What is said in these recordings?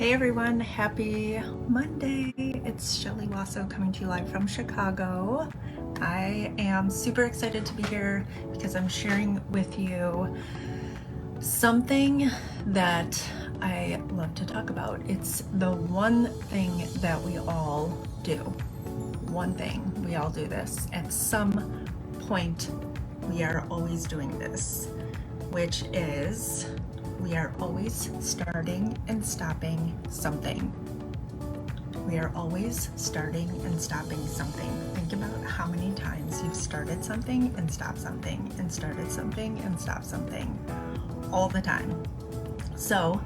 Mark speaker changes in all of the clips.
Speaker 1: Hey everyone, happy Monday. It's Shelly Wasso coming to you live from Chicago. I am super excited to be here because I'm sharing with you something that I love to talk about. It's the one thing that we all do. One thing, we all do this. At some point, we are always doing this, which is we are always starting and stopping something. We are always starting and stopping something. Think about how many times you've started something and stopped something and started something and stopped something all the time. So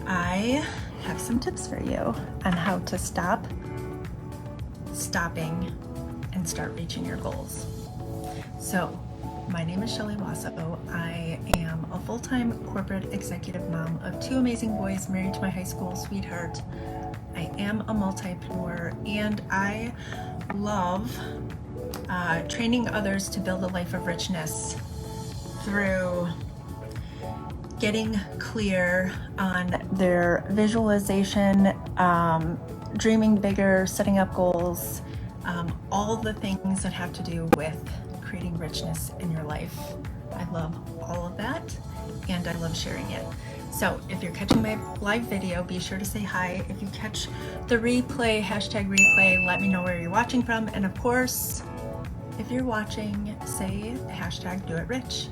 Speaker 1: I have some tips for you on how to stop stopping and start reaching your goals. So my name is Shelly Wasso. I am a full-time corporate executive mom of two amazing boys, married to my high school sweetheart. I am a multipreneur, and I love training others to build a life of richness through getting clear on their visualization, dreaming bigger, setting up goals, all the things that have to do with creating richness in your life. I love all of that, and I love sharing it. So if you're catching my live video, be sure to say hi. If you catch the replay, hashtag replay, let me know where you're watching from. And of course, if you're watching, say hashtag do it rich.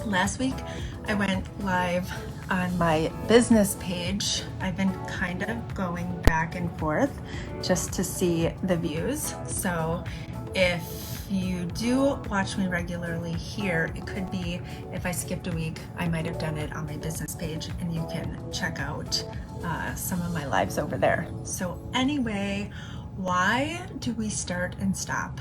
Speaker 1: Last week, I went live on my business page. I've been kind of going back and forth just to see the views. So if you do watch me regularly here, it could be if I skipped a week, I might have done it on my business page, and you can check out some of my lives over there. So anyway, why do we start and stop?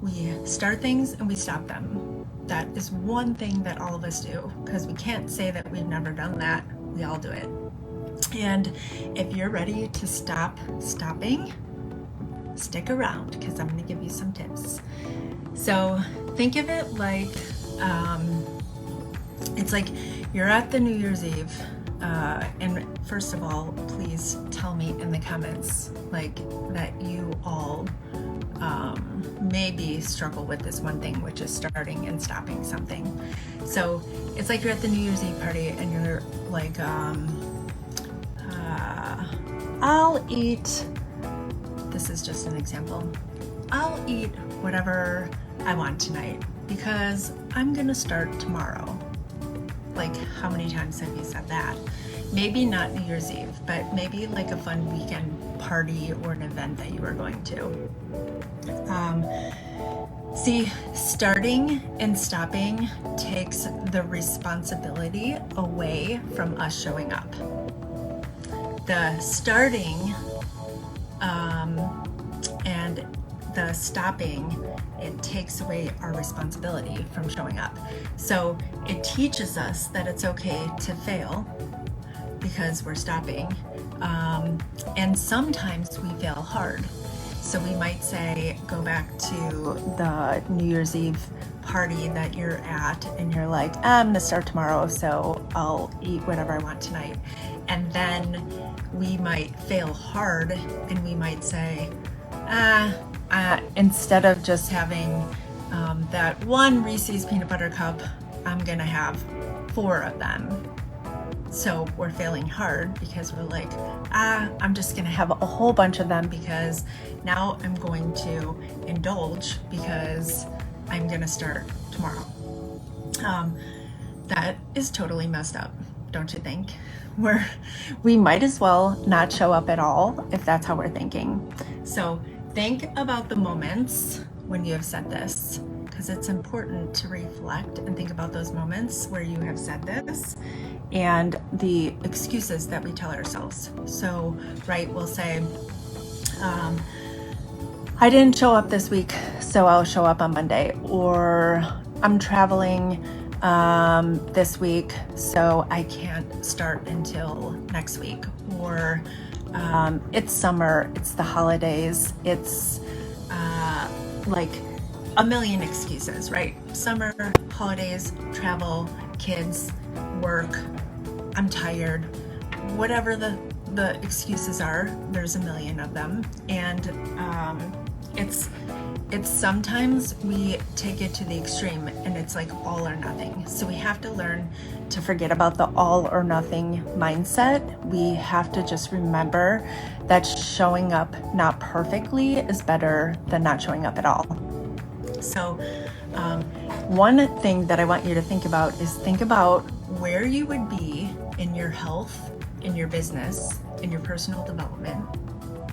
Speaker 1: We start things and we stop them. That is one thing that all of us do, because we can't say that we've never done that. We all do it. And if you're ready to stop stopping, stick around, because I'm going to give you some tips. So think of it like it's like you're at the New Year's Eve, and first of all, please tell me in the comments like that you all maybe struggle with this one thing, which is starting and stopping something. So it's like you're at the New Year's Eve party and you're like, I'll eat, this is just an example, I'll eat whatever I want tonight because I'm gonna start tomorrow. Like, how many times have you said that? Maybe not New Year's Eve, but maybe like a fun weekend party or an event that you are going to. See, starting and stopping takes the responsibility away from us showing up. The starting and the stopping, it takes away our responsibility from showing up. So it teaches us that it's okay to fail because we're stopping. And sometimes we fail hard. So we might say, go back to the New Year's Eve party that you're at, and you're like, I'm gonna start tomorrow, so I'll eat whatever I want tonight. And then we might fail hard, and we might say, instead of just having that one Reese's peanut butter cup, I'm gonna have 4 of them. So we're failing hard because we're like, I'm just gonna have a whole bunch of them because now I'm going to indulge because I'm gonna start tomorrow. That is totally messed up, don't you think? We might as well not show up at all if that's how we're thinking. So think about the moments when you have said this, because it's important to reflect and think about those moments where you have said this and the excuses that we tell ourselves. So, right, we'll say, I didn't show up this week, so I'll show up on Monday. Or I'm traveling this week, so I can't start until next week. Or it's summer, it's the holidays, it's like a million excuses, right? Summer, holidays, travel, kids, work, I'm tired, whatever the excuses are. There's a million of them, and it's sometimes we take it to the extreme and it's like all or nothing. So we have to learn to forget about the all or nothing mindset. We have to just remember that showing up not perfectly is better than not showing up at all. So one thing that I want you to think about is think about where you would be in your health, in your business, in your personal development,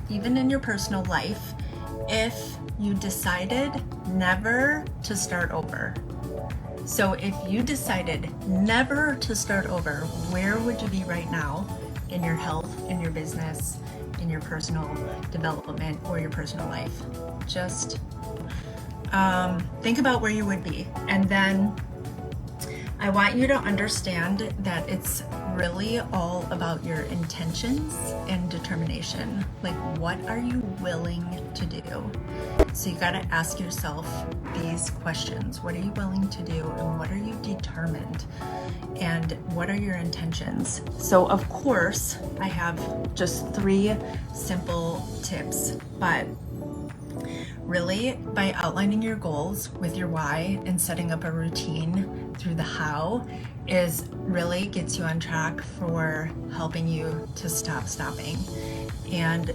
Speaker 1: even in your personal life, if you decided never to start over. So if you decided never to start over, where would you be right now in your health, in your business, in your personal development, or your personal life? Just think about where you would be. And then I want you to understand that it's really all about your intentions and determination. Like, what are you willing to do? So you got to ask yourself these questions. What are you willing to do, and what are you determined, and what are your intentions? So of course I have just 3 simple tips, but really, by outlining your goals with your why and setting up a routine through the how is really gets you on track for helping you to stop stopping. And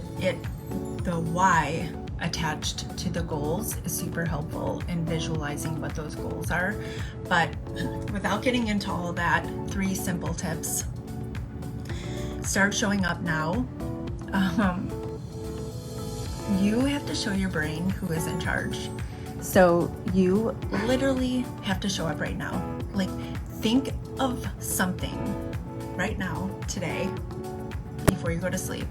Speaker 1: the why attached to the goals is super helpful in visualizing what those goals are. But without getting into all of that, 3 simple tips. Start showing up now. You have to show your brain who is in charge. So you literally have to show up right now. Like, think of something right now, today, before you go to sleep,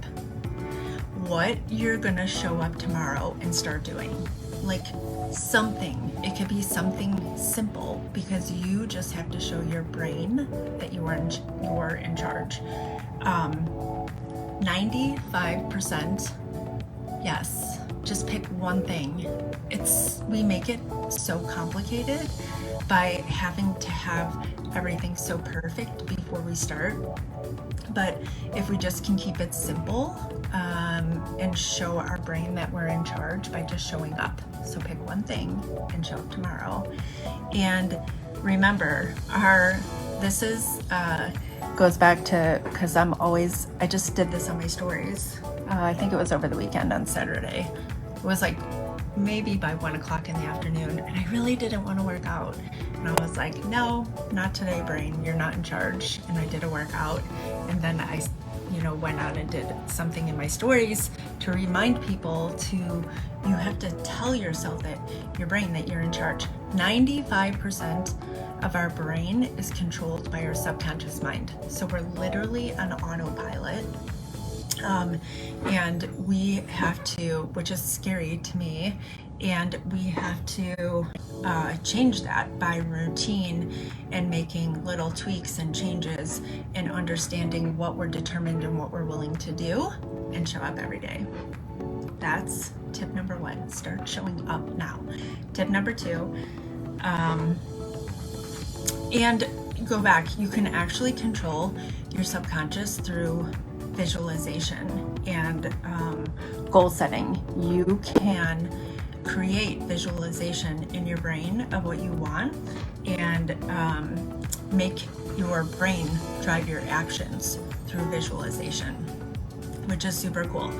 Speaker 1: what you're gonna show up tomorrow and start doing. Like something. It could be something simple, because you just have to show your brain that you are in charge. 95%. Yes, just pick one thing. We make it so complicated by having to have everything so perfect before we start. But if we just can keep it simple and show our brain that we're in charge by just showing up. So pick one thing and show up tomorrow. And remember, this is goes back to, because I just did this on my stories. I think it was over the weekend on Saturday. It was like maybe by 1 o'clock in the afternoon, and I really didn't want to work out. And I was like, no, not today, brain. You're not in charge. And I did a workout, and then I went out and did something in my stories to remind people you have to tell yourself that your brain that you're in charge. 95% of our brain is controlled by our subconscious mind. So we're literally on autopilot. And we have to, which is scary to me, and we have to change that by routine and making little tweaks and changes and understanding what we're determined and what we're willing to do and show up every day. That's tip number 1. Start showing up now. Tip number 2, and go back. You can actually control your subconscious through visualization and goal setting. You can create visualization in your brain of what you want and make your brain drive your actions through visualization, which is super cool.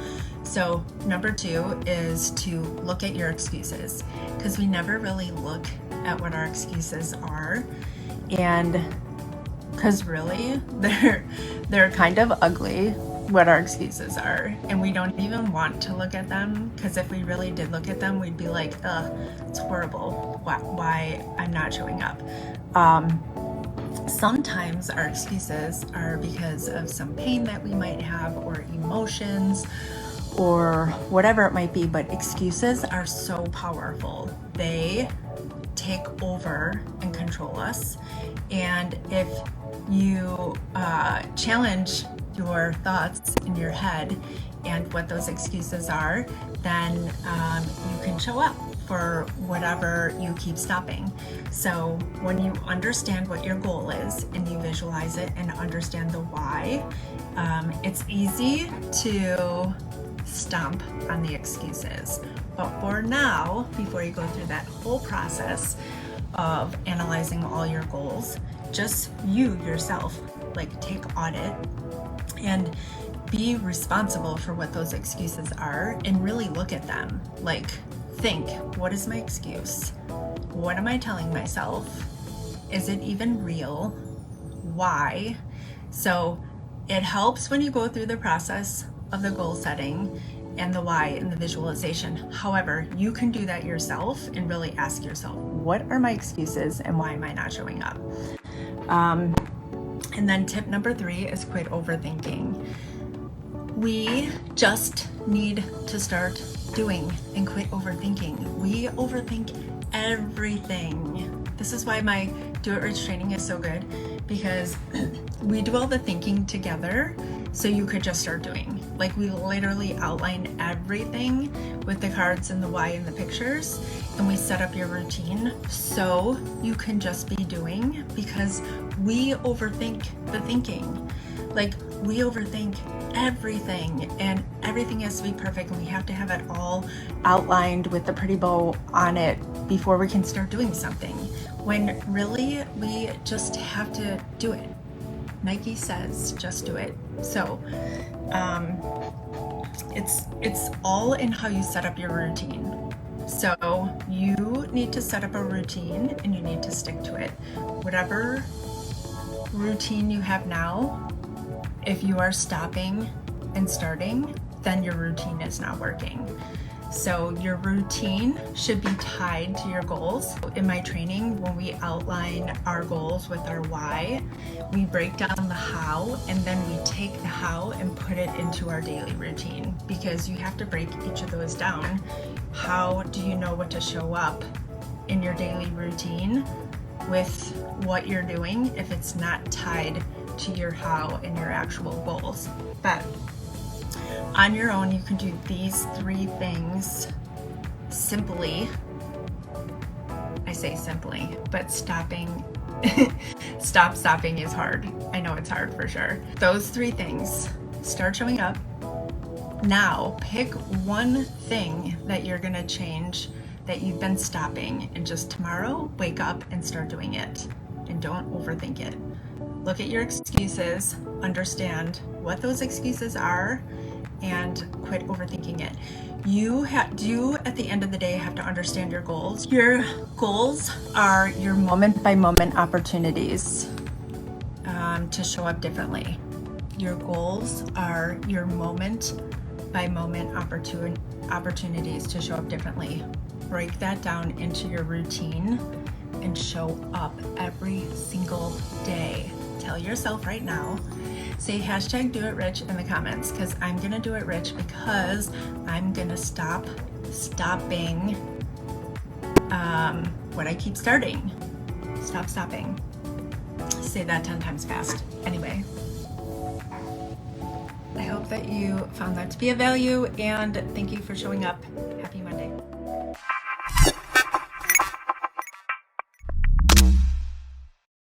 Speaker 1: So number 2 is to look at your excuses, because we never really look at what our excuses are, and because really they're kind of ugly, what our excuses are, and we don't even want to look at them, because if we really did look at them, we'd be like, ugh, it's horrible, why I'm not showing up. Sometimes our excuses are because of some pain that we might have, or emotions, or whatever it might be, but excuses are so powerful. They take over and control us. And if you challenge your thoughts in your head and what those excuses are, then you can show up for whatever you keep stopping. So when you understand what your goal is and you visualize it and understand the why, it's easy to stomp on the excuses. But for now, before you go through that whole process of analyzing all your goals, just you yourself, like, take audit and be responsible for what those excuses are and really look at them. Like, think, what is my excuse? What am I telling myself? Is it even real? Why? So it helps when you go through the process of the goal setting and the why and the visualization. However, you can do that yourself and really ask yourself, what are my excuses and why am I not showing up? And then tip number 3 is quit overthinking. We just need to start doing and quit overthinking. We overthink everything. This is why my Do It Rich training is so good, because we do all the thinking together so you could just start doing. Like, we literally outline everything with the cards and the why and the pictures, and we set up your routine so you can just be doing, because we overthink the thinking. Like, we overthink everything and everything has to be perfect and we have to have it all outlined with the pretty bow on it before we can start doing something, when really we just have to do it. Nike says just do it. So it's all in how you set up your routine. So you need to set up a routine and you need to stick to it. Whatever routine you have now, if you are stopping and starting, then your routine is not working. So your routine should be tied to your goals. In my training, when we outline our goals with our why, we break down the how, and then we take the how and put it into our daily routine, because you have to break each of those down. How do you know what to show up in your daily routine with what you're doing if it's not tied to your how and your actual goals? But on your own, you can do these 3 things simply. I say simply, but stopping is hard. I know it's hard for sure. Those 3 things: start showing up. Now pick one thing that you're gonna change that you've been stopping, and just tomorrow wake up and start doing it, and don't overthink it. Look at your excuses, understand what those excuses are, and quit overthinking it. You do, at the end of the day, have to understand your goals. Your goals are your moment by moment opportunities to show up differently. Your goals are your moment by moment opportunities to show up differently. Break that down into your routine and show up every single day. Tell yourself right now, say hashtag Do It Rich in the comments, because I'm gonna do it rich, because I'm gonna stop stopping what I keep starting. Stop stopping. Say that 10 times fast. Anyway, I hope that you found that to be of value, and thank you for showing up.